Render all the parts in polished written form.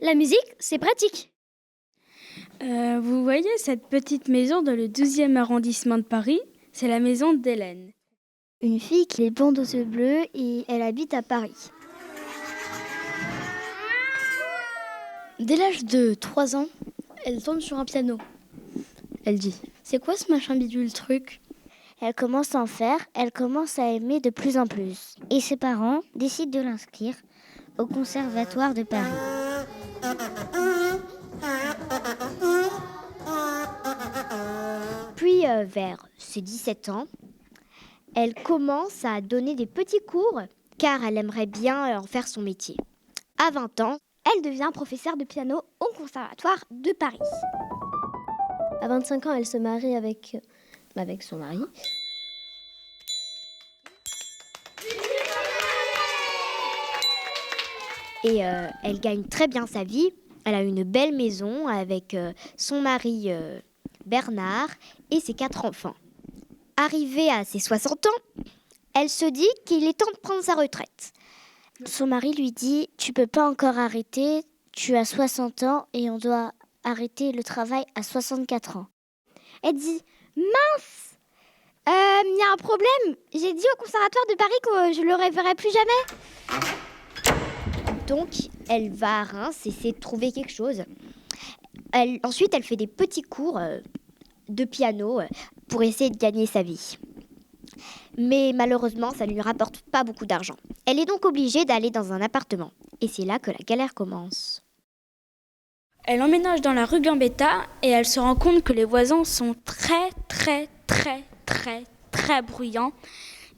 La musique, c'est pratique. Vous voyez cette petite maison dans le 12e arrondissement de Paris? C'est la maison d'Hélène. Une fille qui est blonde aux yeux bleus et elle habite à Paris. Dès l'âge de 3 ans, elle tombe sur un piano. Elle dit « C'est quoi ce machin bidule truc ?» Elle commence à en faire, elle commence à aimer de plus en plus. Et ses parents décident de l'inscrire au Conservatoire de Paris. Puis vers ses 17 ans, elle commence à donner des petits cours car elle aimerait bien en faire son métier. À 20 ans, elle devient professeure de piano au Conservatoire de Paris. À 25 ans, elle se marie avec son mari. Et elle gagne très bien sa vie. Elle a une belle maison avec son mari Bernard et ses 4 enfants. Arrivée à ses 60 ans, elle se dit qu'il est temps de prendre sa retraite. Son mari lui dit « Tu peux pas encore arrêter, tu as 60 ans et on doit arrêter le travail à 64 ans. » Elle dit « Mince, il y a un problème, j'ai dit au Conservatoire de Paris que je le reverrai plus jamais. » Donc, elle va à Reims essayer de trouver quelque chose. Ensuite, elle fait des petits cours de piano pour essayer de gagner sa vie. Mais malheureusement, ça ne lui rapporte pas beaucoup d'argent. Elle est donc obligée d'aller dans un appartement. Et c'est là que la galère commence. Elle emménage dans la rue Gambetta et elle se rend compte que les voisins sont très bruyants.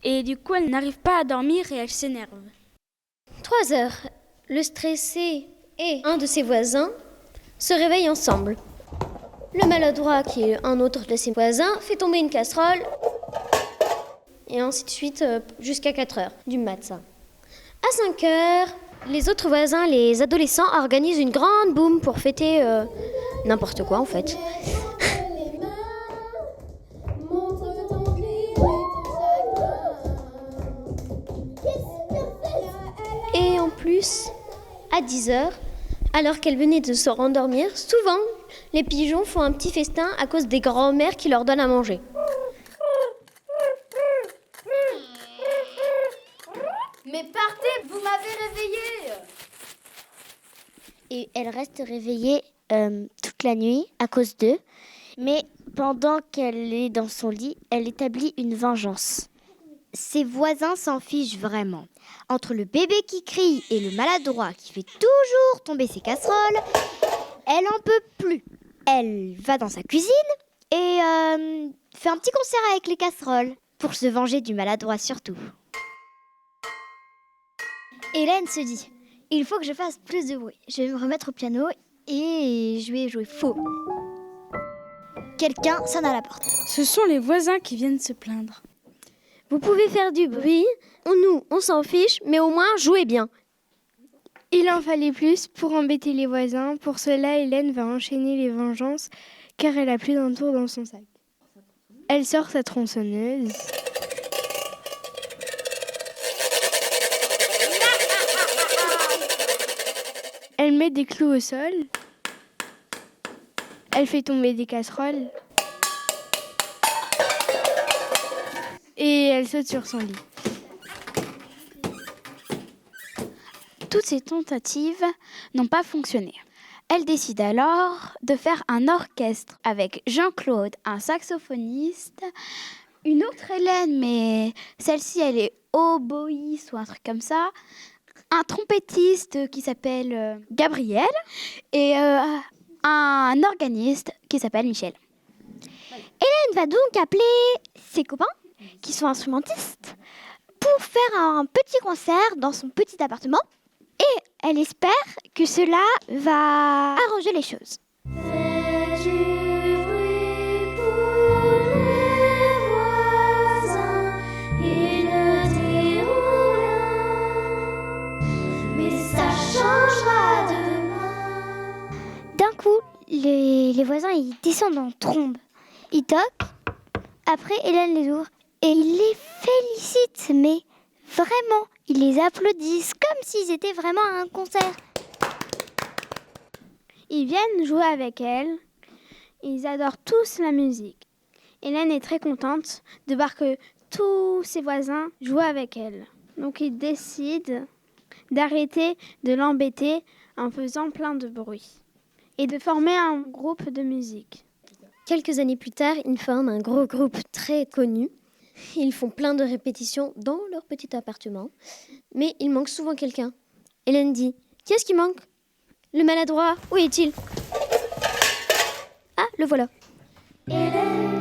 Et du coup, elle n'arrive pas à dormir et elle s'énerve. 3 heures. Le stressé et un de ses voisins se réveillent ensemble. Le maladroit, qui est un autre de ses voisins, fait tomber une casserole. Et ainsi de suite jusqu'à 4 heures du matin. À 5 heures, les autres voisins, les adolescents, organisent une grande boum pour fêter n'importe quoi en fait. Et en plus, à 10 heures, alors qu'elle venait de se rendormir, souvent, les pigeons font un petit festin à cause des grands-mères qui leur donnent à manger. Mais partez, vous m'avez réveillée. Et elle reste réveillée toute la nuit à cause d'eux. Mais pendant qu'elle est dans son lit, elle établit une vengeance. Ses voisins s'en fichent vraiment. Entre le bébé qui crie et le maladroit qui fait toujours tomber ses casseroles, elle en peut plus. Elle va dans sa cuisine et fait un petit concert avec les casseroles pour se venger du maladroit surtout. Hélène se dit « Il faut que je fasse plus de bruit. Je vais me remettre au piano et je vais jouer faux. » Quelqu'un sonne à la porte. Ce sont les voisins qui viennent se plaindre. Vous pouvez faire du bruit, nous, on s'en fiche, mais au moins jouez bien. Il en fallait plus pour embêter les voisins. Pour cela, Hélène va enchaîner les vengeances car elle a plus d'un tour dans son sac. Elle sort sa tronçonneuse. Elle met des clous au sol. Elle fait tomber des casseroles. Et elle saute sur son lit. Toutes ces tentatives n'ont pas fonctionné. Elle décide alors de faire un orchestre avec Jean-Claude, un saxophoniste, une autre Hélène, mais celle-ci elle est oboïste ou un truc comme ça, un trompettiste qui s'appelle Gabriel et un organiste qui s'appelle Michel. Hélène va donc appeler ses copains, qui sont instrumentistes, pour faire un petit concert dans son petit appartement. Et elle espère que cela va arranger les choses. Fais du bruit pour les voisins, ils ne diront rien, mais ça changera demain. D'un coup, les voisins ils descendent en trombe. Ils toquent, après Hélène les ouvre et ils les félicitent, mais vraiment, ils les applaudissent comme s'ils étaient vraiment à un concert. Ils viennent jouer avec elle. Ils adorent tous la musique. Hélène est très contente de voir que tous ses voisins jouent avec elle. Donc ils décident d'arrêter de l'embêter en faisant plein de bruit et de former un groupe de musique. Quelques années plus tard, ils forment un gros groupe très connu. Ils font plein de répétitions dans leur petit appartement, mais il manque souvent quelqu'un. Hélène dit « Qui est-ce qui manque ? Le maladroit, où est-il ?»« Ah, le voilà. » Hélène